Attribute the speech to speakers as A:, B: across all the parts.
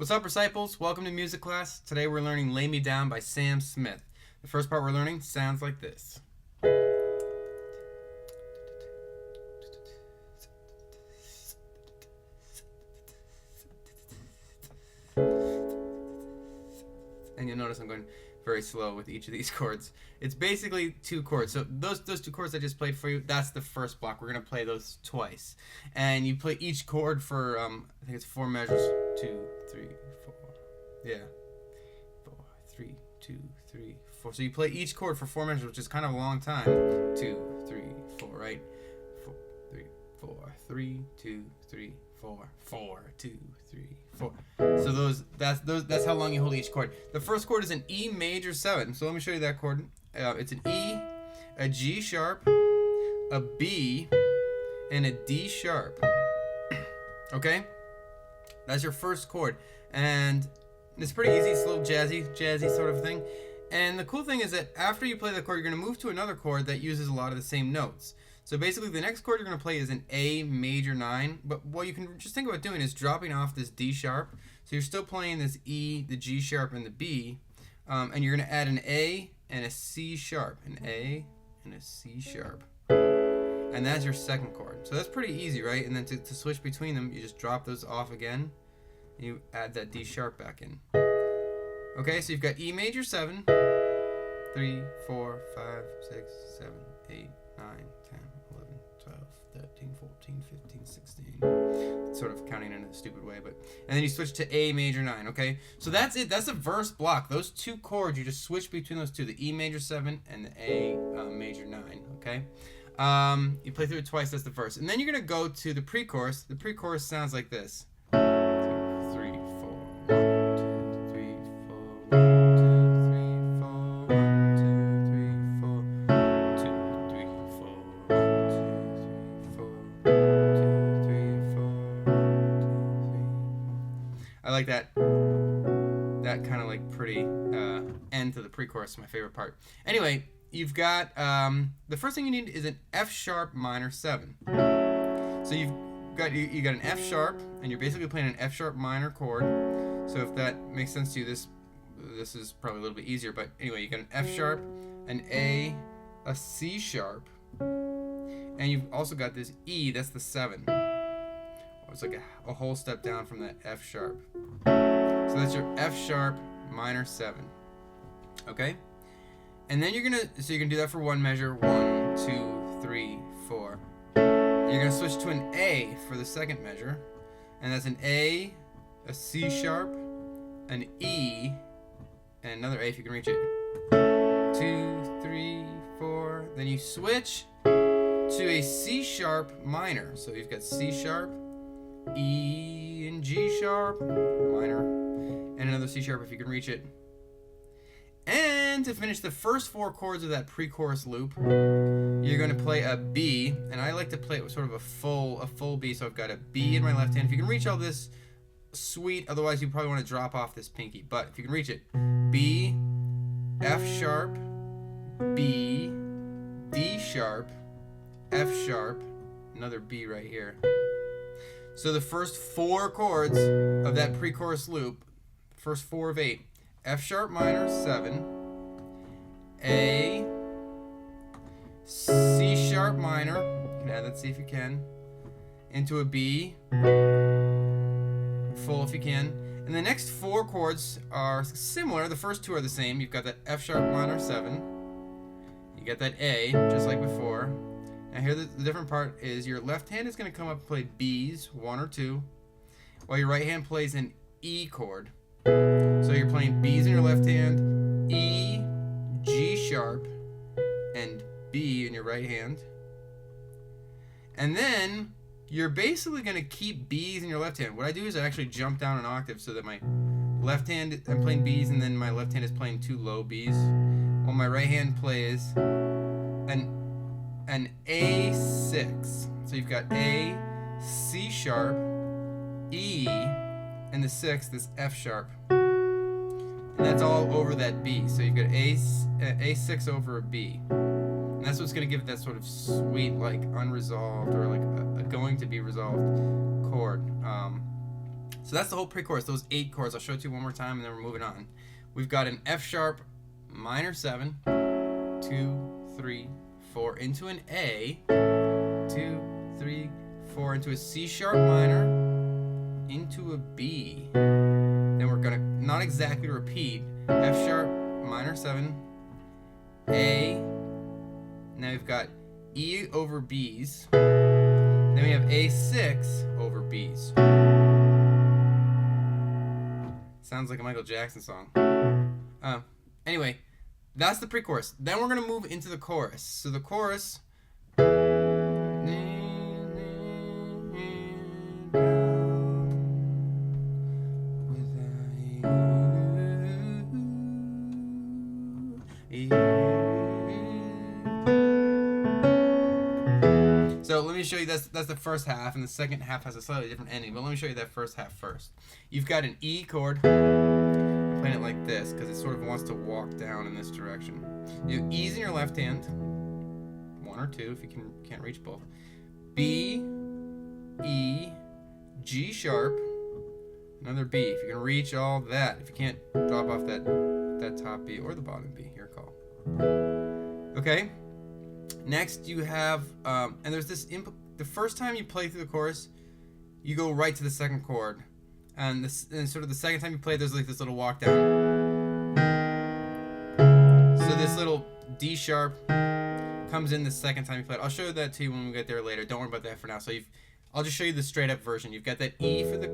A: What's up, disciples? Welcome to music class. Today we're learning Lay Me Down by Sam Smith. The first part we're learning sounds like this. And you'll notice I'm going very slow with each of these chords. It's basically two chords. So those two chords I just played for you, that's the first block. We're going to play those twice. And you play each chord for, I think it's 4 measures. 2, 3, 4. Yeah. 4, 3, 2, 3, 4. So you play each chord for 4 measures, which is kind of a long time. 2, 3, 4, right? 4, 3, 4, 3, 2, 3, 4, 4, 2, 3, 4. So that's how long you hold each chord. The first chord is an E major 7. So let me show you that chord. It's an E, a G sharp, a B, and a D sharp. Okay? That's your first chord. And it's pretty easy. It's a little jazzy sort of thing. And the cool thing is that after you play the chord, you're going to move to another chord that uses a lot of the same notes. So basically, the next chord you're going to play is an A major 9. But what you can just think about doing is dropping off this D sharp. So you're still playing this E, the G sharp, and the B. And you're going to add an A and a C sharp. An A and a C sharp. And that's your second chord. So that's pretty easy, right? And then to switch between them, you just drop those off again. And you add that D sharp back in. Okay, so you've got E major 7, 3, 4, 5, 6, 7, 8, 9, 10, 11, 12, 13, 14, 15, 16. Sort of counting in a stupid way, but and then you switch to A major 9, okay? So that's it. That's a verse block. Those two chords, you just switch between those two, the E major 7 and the A major 9, okay? You play through it twice, that's the verse. And then you're going to go to the pre-chorus. The pre-chorus sounds like this. 2, 3, 4, 1, 2, 3, 4, 1, 2, 3, 4, 1, 2, 3, 4, 1, 2, 3, 4, 1, 2, 3, 4, 1, 2, 3, 4. I like that kind of like pretty end to the pre-chorus, my favorite part. Anyway, you've got the first thing you need is an F sharp minor 7. So you got an F sharp, and you're basically playing an F sharp minor chord. So if that makes sense to you, this is probably a little bit easier. But anyway, you got an F sharp, an A C sharp, and you've also got this E. That's the 7. It's like a whole step down from that F sharp. So that's your F sharp minor 7. Okay. And then you're gonna do that for one measure, 1, 2, 3, 4. You're gonna switch to an A for the second measure, and that's an A C sharp, an E, and another A if you can reach it. 2, 3, 4. Then you switch to a C sharp minor. So you've got C sharp, E, and G sharp minor, and another C sharp if you can reach it. And to finish the first 4 chords of that pre-chorus loop, you're going to play a B, and I like to play it with sort of a full B. So I've got a B in my left hand. If you can reach all this, sweet. Otherwise, you probably want to drop off this pinky. But if you can reach it, B, F sharp, B, D sharp, F sharp, another B right here. So the first 4 chords of that pre-chorus loop, first 4 of 8. F sharp minor 7, A, C sharp minor, you can add that C if you can, into a B, full if you can, and the next 4 chords are similar. The first 2 are the same. You've got that F sharp minor 7, you got that A, just like before. Now here the different part is your left hand is going to come up and play B's, 1 or 2, while your right hand plays an E chord. So you're playing B's in your left hand, E, G sharp, and B in your right hand. And then you're basically going to keep B's in your left hand. What I do is I actually jump down an octave so that my left hand, I'm playing B's, and then my left hand is playing 2 low B's, while my right hand plays an A6. So you've got A, C sharp, E, and the 6th, this F sharp. And that's all over that B. So you've got A6 over a B. And that's what's going to give it that sort of sweet, like, unresolved, or like a going to be resolved chord. So that's the whole pre-chorus, those 8 chords. I'll show it to you one more time and then we're moving on. We've got an F sharp minor 7, 2, 3, 4 into an A, 2, 3, 4 into a C sharp minor, into a B. Then we're gonna not exactly repeat. F sharp minor 7, A. Now we've got E over B's. Then we have A6 over B's. Sounds like a Michael Jackson song. Anyway, that's the pre-chorus. Then we're gonna move into the chorus. So the chorus. So let me show you, that's the first half, and the second half has a slightly different ending, but let me show you that first half first. You've got an E chord, I'm playing it like this, because it sort of wants to walk down in this direction. You have E's in your left hand, 1 or 2 if you can't reach both. B, E, G sharp, another B, if you can reach all that. If you can't, drop off that top B or the bottom B, your call. Okay? Next, you have, and there's this, the first time you play through the chorus, you go right to the second chord. And sort of the second time you play, there's like this little walk down. So this little D sharp comes in the second time you play it. I'll show that to you when we get there later. Don't worry about that for now. So I'll just show you the straight up version. You've got that E for the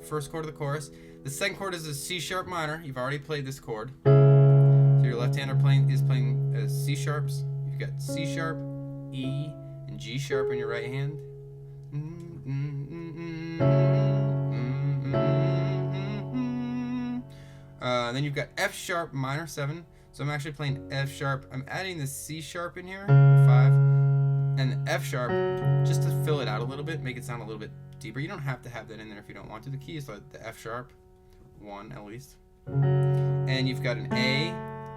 A: first chord of the chorus. The second chord is a C sharp minor. You've already played this chord. So your left hand is playing C sharps. You've got C sharp, E, and G sharp in your right hand. Then you've got F sharp minor 7. So I'm actually playing F sharp. I'm adding the C sharp in here, 5, and the F sharp just to fill it out a little bit, make it sound a little bit deeper. You don't have to have that in there if you don't want to. The key is like the F sharp, 1 at least. And you've got an A,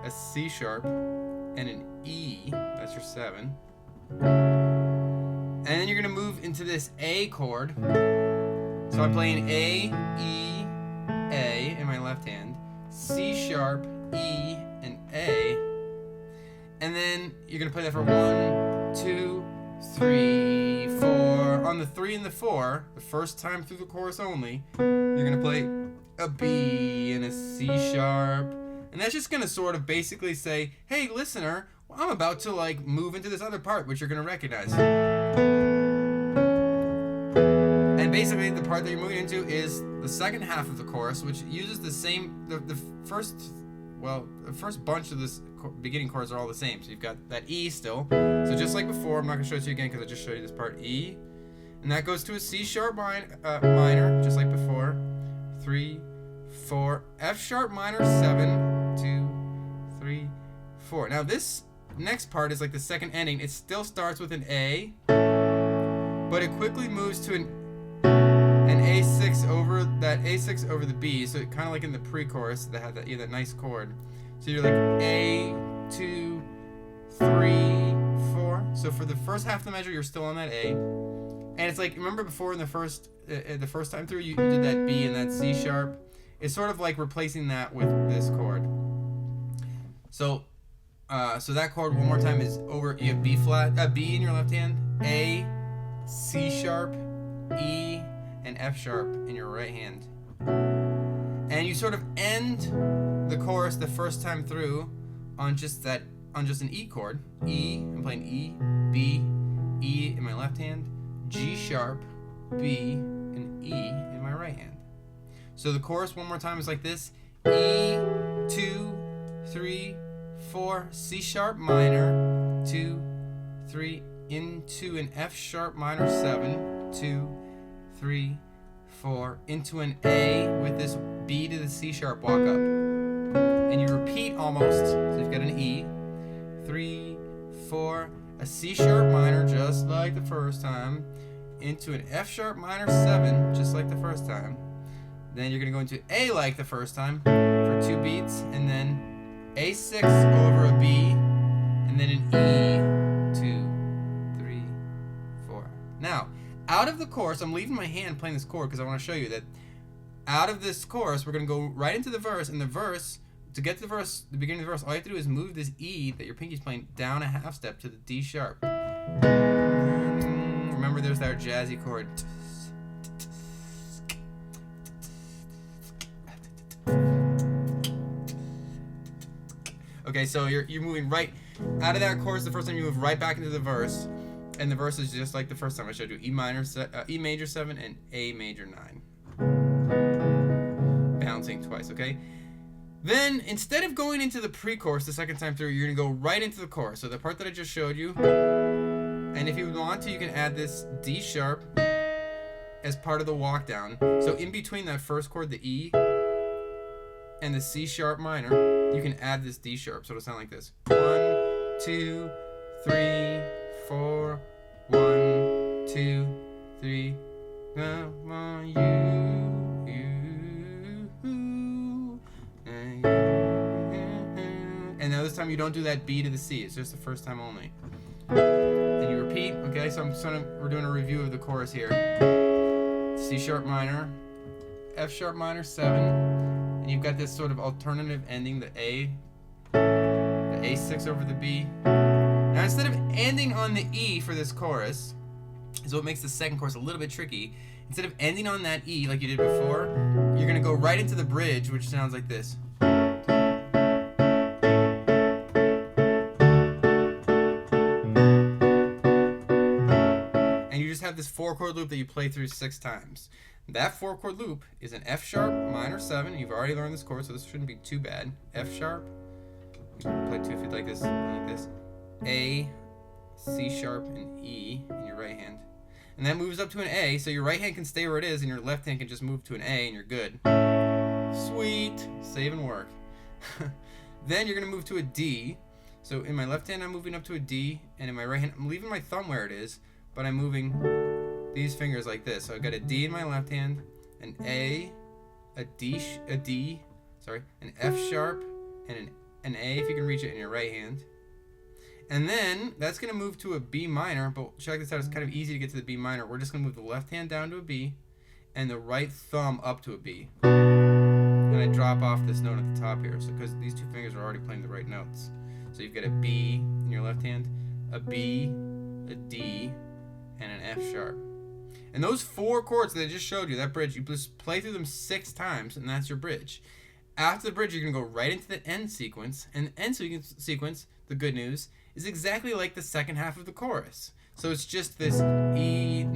A: a C sharp, and an E. That's your 7. And then you're gonna move into this A chord. So I'm playing A, E, A in my left hand, C sharp, E, and A. And then you're gonna play that for 1, 2, 3, 4. On the 3 and the 4, the first time through the chorus only, you're gonna play a B and a C sharp. And that's just gonna sort of basically say, hey listener, I'm about to like move into this other part, which you're gonna recognize. And basically the part that you're moving into is the second half of the chorus, which uses the same, the first bunch of this beginning chords are all the same. So you've got that E still. So just like before, I'm not gonna show it to you again because I just showed you this part, E. And that goes to a C sharp minor, just like before. 3, 4, F sharp minor 7, 2, 3, 4. Now this next part is like the second ending. It still starts with an A, but it quickly moves to an A6 over over the B. So kind of like in the pre-chorus that had that nice chord. So you're like A, 2, 3, 4. So for the first half of the measure, you're still on that A. And it's like, remember before in the first time through, you did that B and that C sharp. It's sort of like replacing that with this chord. So that chord one more time is over. You have B flat, B in your left hand, A, C sharp, E, and F sharp in your right hand. And you sort of end the chorus the first time through on just an E chord. E, I'm playing E, B, E in my left hand, G sharp, B, and E in my right hand. So the chorus one more time is like this: E, 2, 3, 4, C sharp minor, 2, 3, into an F sharp minor 7, 2, 3, 4, into an A with this B to the C sharp walk up. And you repeat almost, so you've got an E, 3, 4, a C sharp minor just like the first time, into an F sharp minor 7 just like the first time. Then you're going to go into A like the first time for 2 beats, and then A6 over a B, and then an E, 2, 3, 4. Now, out of the chorus, I'm leaving my hand playing this chord because I want to show you that out of this chorus, we're going to go right into the verse, and the verse, to get to the verse, the beginning of the verse, all you have to do is move this E that your pinky's playing down a half step to the D sharp. Remember, there's that jazzy chord. Okay, so you're moving right out of that chorus the first time, you move right back into the verse, and the verse is just like the first time I showed you: E major 7 and A major 9, bouncing twice. Okay. Then instead of going into the pre-chorus the second time through, you're gonna go right into the chorus. So the part that I just showed you, and if you want to, you can add this D sharp as part of the walk down. So in between that first chord, the E, and the C sharp minor, you can add this D sharp. So it'll sound like this: 1, 2, 3, 4, 1, 2, 3. Come on, you. And now this time you don't do that B to the C. It's just the first time only. And you repeat. Okay, so we're doing a review of the chorus here. C sharp minor, F sharp minor 7, and you've got this sort of alternative ending, the A6 over the B. Now instead of ending on the E for this chorus, is what makes the second chorus a little bit tricky. Instead of ending on that E like you did before, you're gonna go right into the bridge, which sounds like this. Have this 4-chord loop that you play through 6 times. That 4-chord loop is an F sharp minor 7. You've already learned this chord, so this shouldn't be too bad. F sharp, you can play 2 feet like this, A, C sharp, and E in your right hand, and that moves up to an A. So your right hand can stay where it is, and your left hand can just move to an A, and you're good. Sweet, saving work. Then you're gonna move to a D. So in my left hand, I'm moving up to a D, and in my right hand, I'm leaving my thumb where it is, but I'm moving these fingers like this. So I've got a D in my left hand, an A, an F sharp, and an A if you can reach it in your right hand. And then that's gonna move to a B minor, but check this out, it's kind of easy to get to the B minor. We're just gonna move the left hand down to a B, and the right thumb up to a B. And I drop off this note at the top here, so because these 2 fingers are already playing the right notes. So you've got a B in your left hand, a B, a D, and an F sharp. And those 4 chords that I just showed you, that bridge, you just play through them 6 times, and that's your bridge. After the bridge, you're going to go right into the end sequence, and the end sequence, the good news, is exactly like the second half of the chorus. So it's just this E,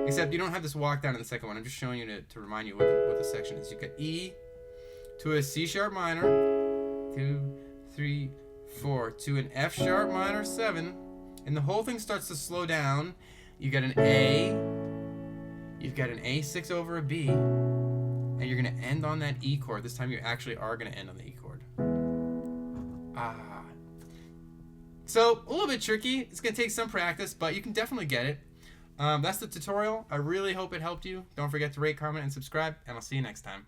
A: except you don't have this walk down in the second one. I'm just showing you to remind you what the section is. You've got E to a C sharp minor, 2, 3, 4, to an F sharp minor 7, and the whole thing starts to slow down. You got an A, you've got an A6 over a B, and you're gonna end on that E chord. This time you actually are gonna end on the E chord. So a little bit tricky. It's gonna take some practice, but you can definitely get it. That's the tutorial. I really hope it helped you. Don't forget to rate, comment, and subscribe, and I'll see you next time.